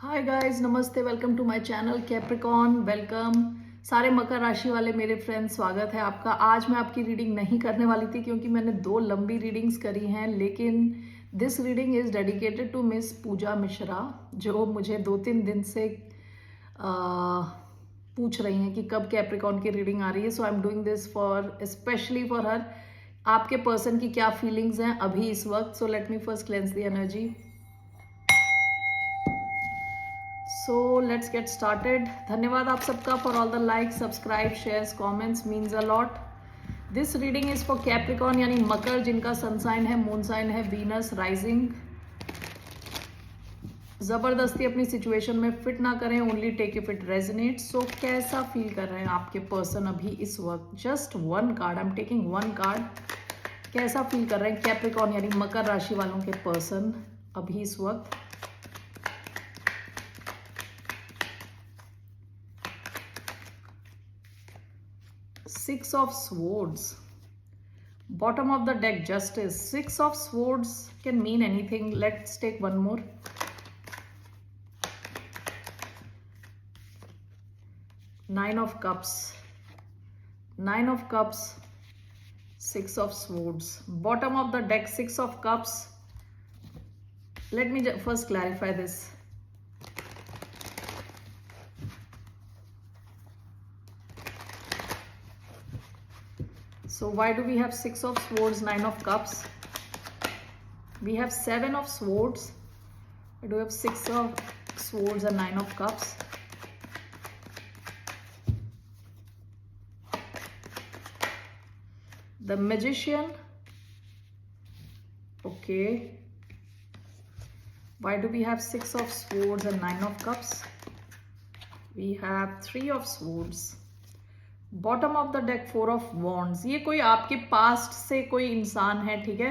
हाय guys, नमस्ते। Welcome to my channel Capricorn. Welcome सारे मकर राशि वाले मेरे फ्रेंड्स, स्वागत है आपका। आज मैं आपकी रीडिंग नहीं करने वाली थी क्योंकि मैंने 2 लंबी रीडिंग्स करी हैं, लेकिन this reading is dedicated to miss Pooja Mishra, जो मुझे 2-3 दिन से पूछ रही हैं कि कब कैप्रिकॉन की रीडिंग आ रही है। So I am doing this for specially for her. आपके पर्सन की क्या फीलिंग्स हैं अभी इस वक्त। So let me first cleanse the energy. So let's get started. धन्यवाद आप सबका for all the like, subscribe, shares, comments, means a lot. This reading is for Capricorn यानी मकर, जिनका सन साइन है, मून साइन है वीनस राइजिंग। जबरदस्ती अपनी सिचुएशन में फिट ना करें, only take if it resonate. So कैसा फील कर रहे हैं आपके पर्सन अभी इस वक्त? Just one card, I am taking one card. कैसा फील कर रहे हैं कैप्रिकॉन यानी मकर राशि वालों के पर्सन अभी इस वक्त? Six of Swords. Bottom of the deck, Justice. Six of Swords can mean anything. Let's take one more. Nine of Cups. Nine of Cups. Six of Swords. Bottom of the deck, Six of Cups. Let me first clarify this. So why do we have Six of Swords, Nine of Cups? We have Seven of Swords. We do have Six of Swords and Nine of Cups. The Magician. Okay. Why do we have Six of Swords and Nine of Cups? We have Three of Swords. Bottom of the deck, four of wands. ये कोई आपके past से कोई इंसान है, ठीक है।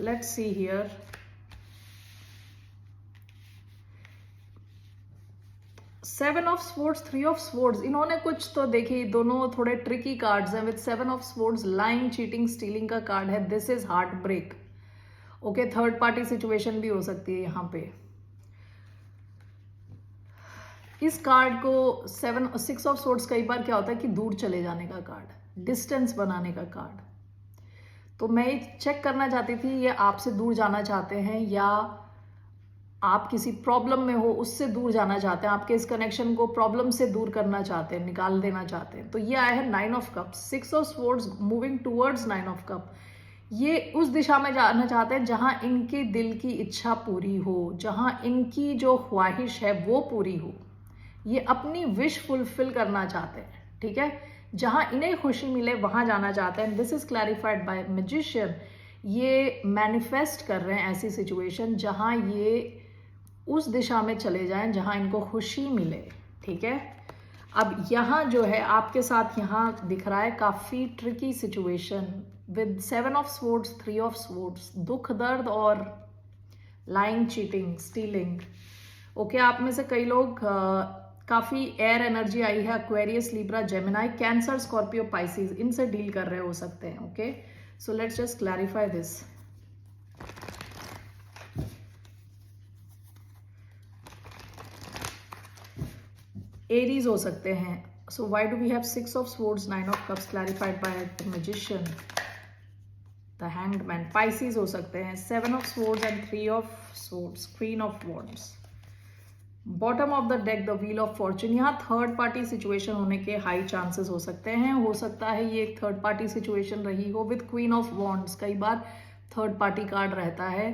Let's see here. Seven of swords, three of swords. इन्होंने कुछ तो देखिए, दोनों थोड़े ट्रिकी कार्ड्स हैं। With seven of swords, lying, cheating, stealing का कार्ड है। This is heart break. Okay, third party situation भी हो सकती है यहाँ पे। इस कार्ड को सिक्स ऑफ सोर्ड्स कई बार क्या होता है कि दूर चले जाने का कार्ड, डिस्टेंस बनाने का कार्ड। तो मैं चेक करना चाहती थी ये आपसे दूर जाना चाहते हैं या आप किसी प्रॉब्लम में हो उससे दूर जाना चाहते हैं, आपके इस कनेक्शन को प्रॉब्लम से दूर करना चाहते हैं, निकाल देना चाहते हैं। तो ये आया है nine of cup, six of swords moving towards nine of cup. ये उस दिशा में जाना चाहते हैं जहां इनके दिल की इच्छा पूरी हो, जहां इनकी जो ख्वाहिश है वो पूरी हो। ये अपनी विश फुलफिल करना चाहते हैं, ठीक है। जहां इन्हें खुशी मिले वहां जाना चाहते हैं। This is clarified by magician. ये मैनिफेस्ट कर रहे हैं ऐसी सिचुएशन जहां ये उस दिशा में चले जाएं जहां इनको खुशी मिले, ठीक है। अब यहाँ जो है आपके साथ यहाँ दिख रहा है काफी tricky situation with seven of swords, three of swords, दुख दर्द और लाइंग, चीटिंग, स्टीलिंग। ओके, आप में से कई लोग काफी एयर एनर्जी आई है, Aquarius, Libra, Gemini, Cancer, Scorpio, Pisces, इनसे डील कर रहे हो सकते हैं। Okay, so let's just clarify this. Aries हो सकते हैं। So why do we have six of swords, nine of cups, clarified by the magician, the hanged man. Pisces हो सकते हैं, seven of swords and three of swords, queen of wands. Bottom of the deck, the wheel of fortune. यहाँ third party situation होने के high chances हो सकते हैं। हो सकता है ये एक थर्ड पार्टी सिचुएशन रही हो विद क्वीन ऑफ वॉन्ड्स। कई बार थर्ड पार्टी कार्ड रहता है।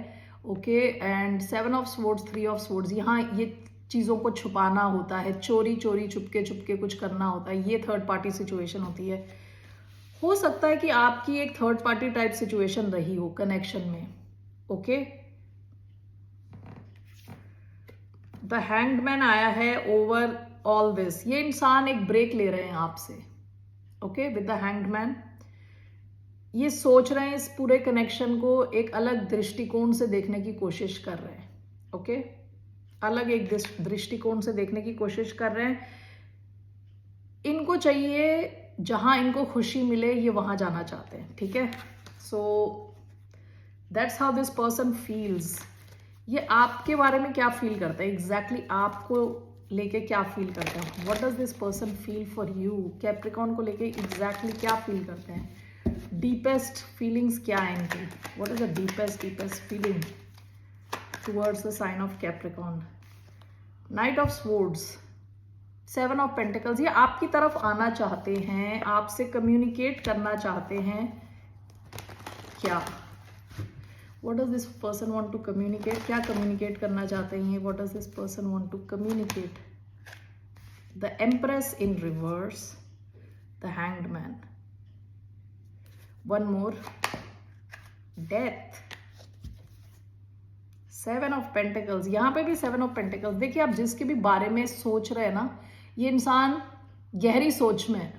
Okay, and seven of swords, three of swords. यहाँ ये चीज़ों को छुपाना होता है, चोरी चोरी चुपके चुपके कुछ करना होता है। ये थर्ड पार्टी सिचुएशन होती है। हो सकता है कि आपकी एक थर्ड पार्टी टाइप सिचुएशन रही हो कनेक्शन में। ओके, द हैंग्ड मैन आया है ओवर ऑल दिस। ये इंसान एक ब्रेक ले रहे हैं आपसे। Okay, with the hanged man ये सोच रहे हैं इस पूरे कनेक्शन को एक अलग दृष्टिकोण से देखने की कोशिश कर रहे हैं। ओके, अलग एक दृष्टिकोण से देखने की कोशिश कर रहे हैं। इनको चाहिए जहां इनको खुशी मिले, ये वहां जाना चाहते हैं, ठीक है। So that's how this person feels. ये आपके बारे में क्या फील करता है, एग्जैक्टली आपको लेके क्या फील करते हैं, what does this person feel for you, Capricorn को लेके एग्जैक्टली क्या फील करते हैं, डीपेस्ट फीलिंग्स क्या है इनकी, what is the deepest feeling towards the sign of Capricorn. Knight of swords, 7 of pentacles, ये आपकी तरफ आना चाहते हैं, आपसे कम्युनिकेट करना चाहते हैं क्या, what does this person want to communicate, क्या communicate करना चाहते हैं, what does this person want to communicate, the empress in reverse, the hanged man, one more, death, 7 of pentacles, यहाँ पे भी 7 of pentacles। देखिए आप जिसके भी बारे में सोच रहे हैं ना, ये इंसान गहरी सोच में है।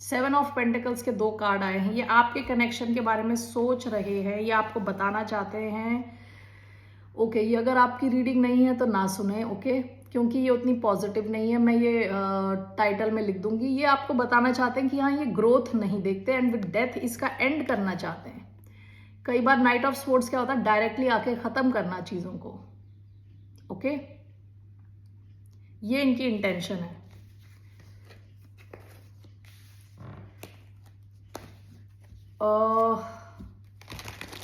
7 ऑफ पेंटिकल्स के 2 कार्ड आए हैं, ये आपके कनेक्शन के बारे में सोच रहे हैं, ये आपको बताना चाहते हैं। ओके, ये अगर आपकी रीडिंग नहीं है तो ना सुने, ओके, क्योंकि ये उतनी पॉजिटिव नहीं है। मैं ये टाइटल में लिख दूंगी। ये आपको बताना चाहते हैं कि हाँ, ये ग्रोथ नहीं देखते एंड विद डेथ इसका एंड करना चाहते हैं। कई बार नाइट ऑफ स्वॉर्ड्स क्या होता है, डायरेक्टली आके खत्म करना चीजों को। ओके, ये इनकी इंटेंशन है।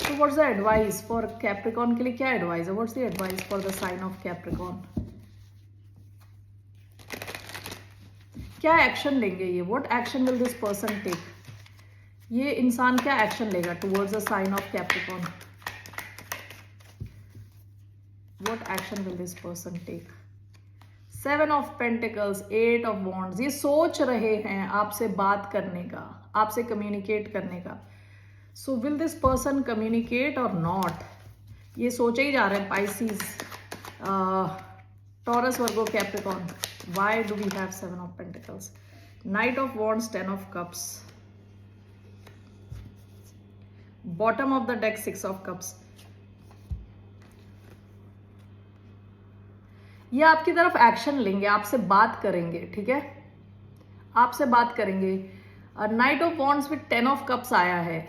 So what's the advice for Capricorn के लिए, क्या एडवाइस है, what's the advice for the sign of Capricorn, क्या एक्शन लेंगे ये, what action will this person take, ये इंसान क्या एक्शन लेगा towards the sign of Capricorn, what action will this person take, 7 of Pentacles, 8 of Wands, ये सोच रहे हैं आपसे बात करने का, आपसे कम्युनिकेट करने का। So will this person communicate or not, ये सोचे ही जा रहे हैं। Pisces, Taurus, Virgo, Capricorn, why do we have 7 of pentacles, knight of wands, 10 of cups, bottom of the deck 6 of cups. ये आपकी तरफ एक्शन लेंगे, आपसे बात करेंगे, ठीक है, आपसे बात करेंगे। Night of wands with 10 of cups आया है।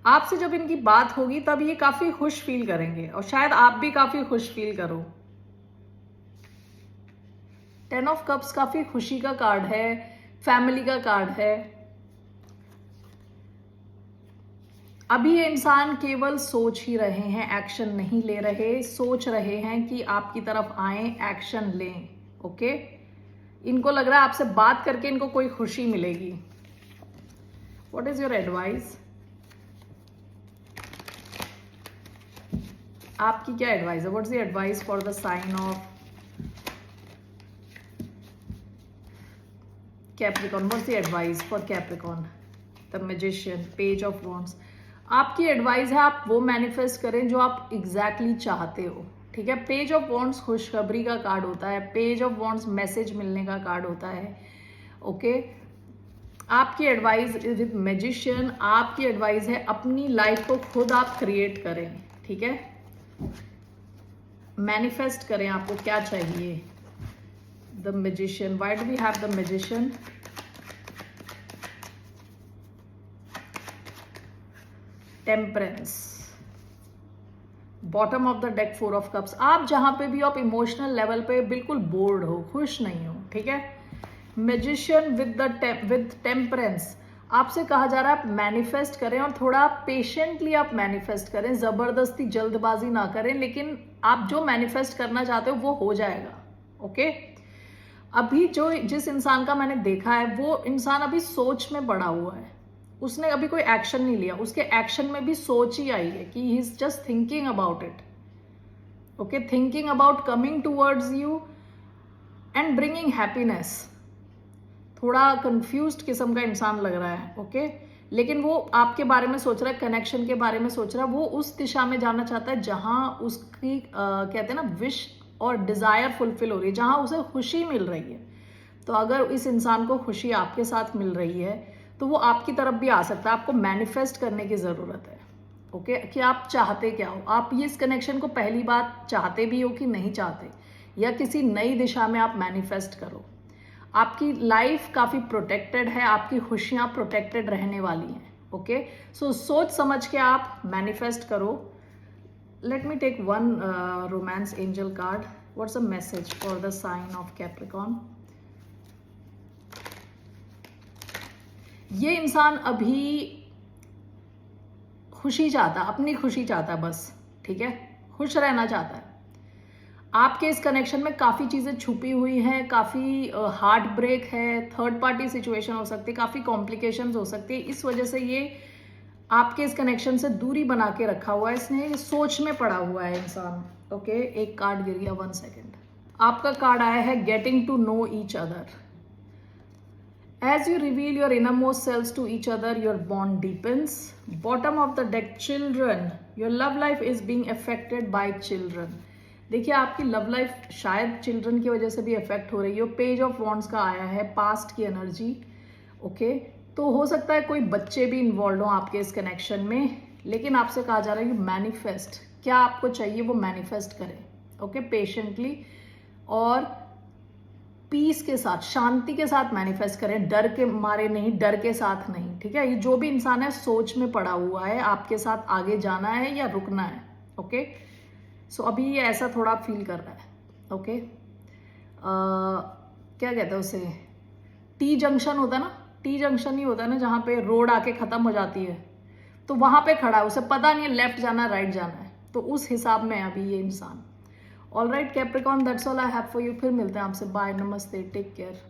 आपसे जब इनकी बात होगी तब ये काफी खुश फील करेंगे और शायद आप भी काफी खुश फील करो। 10 ऑफ कप्स काफी खुशी का कार्ड है, फैमिली का कार्ड है। अभी ये इंसान केवल सोच ही रहे हैं, एक्शन नहीं ले रहे, सोच रहे हैं कि आपकी तरफ आए, एक्शन लें। ओके, इनको लग रहा है आपसे बात करके इनको कोई खुशी मिलेगी। व्हाट इज योर एडवाइस, आपकी क्या एडवाइस है, what's the advice for the sign of Capricorn, what's the advice for Capricorn, the magician, page of wands. आपकी एडवाइस है आप वो मैनिफेस्ट करें जो आप एग्जैक्टली चाहते हो, ठीक है। पेज ऑफ वॉन्ड्स खुशखबरी का कार्ड होता है, पेज ऑफ वॉन्ड्स मैसेज मिलने का कार्ड होता है। ओके, आपकी एडवाइस विद मैजिशियन, आपकी एडवाइस है अपनी लाइफ को खुद आप क्रिएट करें, ठीक है, मैनिफेस्ट करें आपको क्या चाहिए। The magician, why do we have the magician, temperance, bottom of the deck 4 of cups. आप जहां पे भी आप इमोशनल लेवल पे बिल्कुल बोर्ड हो, खुश नहीं हो, ठीक है। मैजिशियन विद टेम्परेंस, आपसे कहा जा रहा है आप मैनिफेस्ट करें और थोड़ा पेशेंटली आप मैनिफेस्ट करें, जबरदस्ती जल्दबाजी ना करें, लेकिन आप जो मैनिफेस्ट करना चाहते हो वो हो जाएगा। ओके, अभी जिस इंसान का मैंने देखा है वो इंसान अभी सोच में पड़ा हुआ है, उसने अभी कोई एक्शन नहीं लिया, उसके एक्शन में भी सोच ही आई है कि he is just thinking about it. Okay, thinking about coming towards you and bringing happiness. थोड़ा कंफ्यूज्ड किस्म का इंसान लग रहा है, ओके, लेकिन वो आपके बारे में सोच रहा है, कनेक्शन के बारे में सोच रहा है, वो उस दिशा में जाना चाहता है जहां उसकी कहते हैं ना विश और डिजायर फुलफिल हो रही है, जहां उसे खुशी मिल रही है। तो अगर इस इंसान को खुशी आपके साथ मिल रही है तो वो आपकी तरफ भी आ सकता है। आपको मैनिफेस्ट करने की जरूरत है, ओके, कि आप चाहते क्या हो, आप ये इस कनेक्शन को पहली बात चाहते भी हो कि नहीं चाहते, या किसी नई दिशा में आप मैनिफेस्ट करो। आपकी लाइफ काफी प्रोटेक्टेड है, आपकी खुशियां प्रोटेक्टेड रहने वाली हैं। ओके, सो सोच समझ के आप मैनिफेस्ट करो. Let me take one romance angel card. What's a message for the sign of Capricorn. ये इंसान अभी खुशी चाहता, अपनी खुशी चाहता बस, ठीक है, खुश रहना चाहता है. आपके इस कनेक्शन में काफ़ी चीज़ें छुपी हुई हैं, काफ़ी हार्ट ब्रेक है, थर्ड पार्टी सिचुएशन हो सकती है, काफ़ी कॉम्प्लिकेशंस हो सकती है. इस वजह से ये आपके इस कनेक्शन से दूरी बना के रखा हुआ है इसने, ये सोच में पड़ा हुआ है इंसान. ओके, एक कार्ड गिर गया, 1 सेकेंड. आपका कार्ड आया है getting to know each other. As you reveal your innermost selves to each other, your bond deepens. Bottom of the deck, children. Your love life is being affected by children. देखिए आपकी love life शायद children की वजह से भी affect हो रही हो. पेज ऑफ वॉन्ड्स का आया है, पास्ट की एनर्जी. ओके, तो हो सकता है कोई बच्चे भी इन्वॉल्व हो आपके इस कनेक्शन में, लेकिन आपसे कहा जा रहा है कि मैनिफेस्ट, क्या आपको चाहिए वो मैनिफेस्ट करें. ओके, पेशेंटली और पीस के साथ, शांति के साथ मैनिफेस्ट करें. डर के मारे नहीं, डर के साथ नहीं. ठीक है, ये जो भी इंसान है सोच में पड़ा हुआ है, आपके साथ आगे जाना है या रुकना है. ओके, सो अभी ये ऐसा थोड़ा फील कर रहा है. ओके, क्या कहते हैं उसे, टी जंक्शन होता है ना, टी जंक्शन ही होता है ना जहाँ पे रोड आके खत्म हो जाती है, तो वहां पे खड़ा है, उसे पता नहीं है लेफ्ट जाना है राइट जाना है, तो उस हिसाब में अभी ये इंसान. All right Capricorn, that's all I have for you. फिर मिलते हैं आपसे. बाय, नमस्ते, टेक केयर.